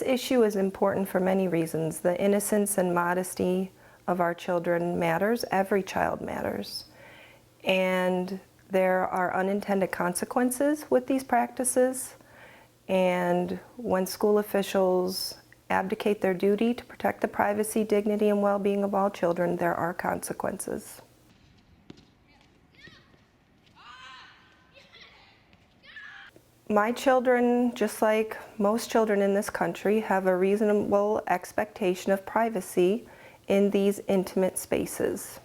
This issue is important for many reasons. The innocence and modesty of our children matters. Every child matters. And there are unintended consequences with these practices. And when school officials abdicate their duty to protect the privacy, dignity, and well-being of all children, there are consequences. My children, just like most children in this country, have a reasonable expectation of privacy in these intimate spaces.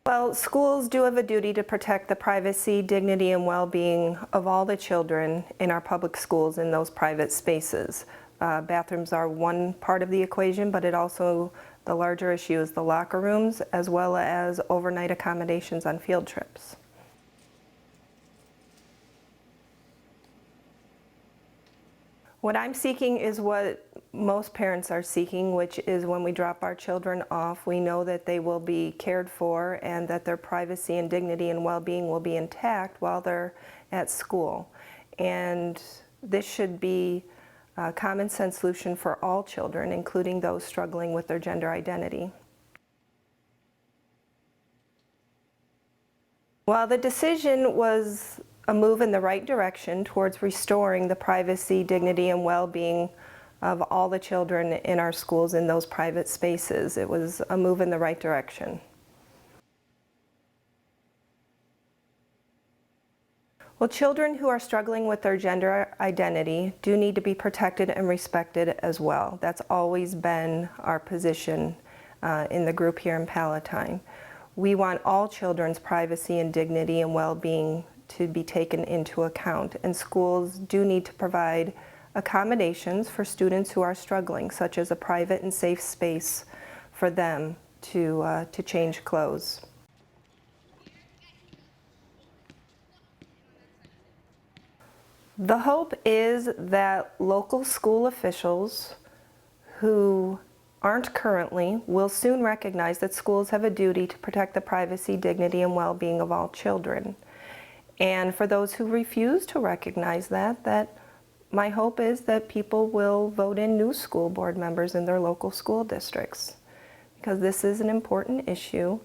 Well, schools do have a duty to protect the privacy, dignity, and well-being of all the children in our public schools in those private spaces. Bathrooms are one part of the equation, but the larger issue is the locker rooms, as well as overnight accommodations on field trips. What I'm seeking is what most parents are seeking, which is when we drop our children off, we know that they will be cared for and that their privacy and dignity and well-being will be intact while they're at school. And this should be a common sense solution for all children, including those struggling with their gender identity. Well, the decision was a move in the right direction towards restoring the privacy, dignity, and well-being of all the children in our schools in those private spaces. It was a move in the right direction. Well, children who are struggling with their gender identity do need to be protected and respected as well. That's always been our position in the group here in Palatine. We want all children's privacy and dignity and well-being to be taken into account, and schools do need to provide accommodations for students who are struggling, such as a private and safe space for them to change clothes. The hope is that local school officials who aren't currently will soon recognize that schools have a duty to protect the privacy, dignity, and well-being of all children. And for those who refuse to recognize that my hope is that people will vote in new school board members in their local school districts, because this is an important issue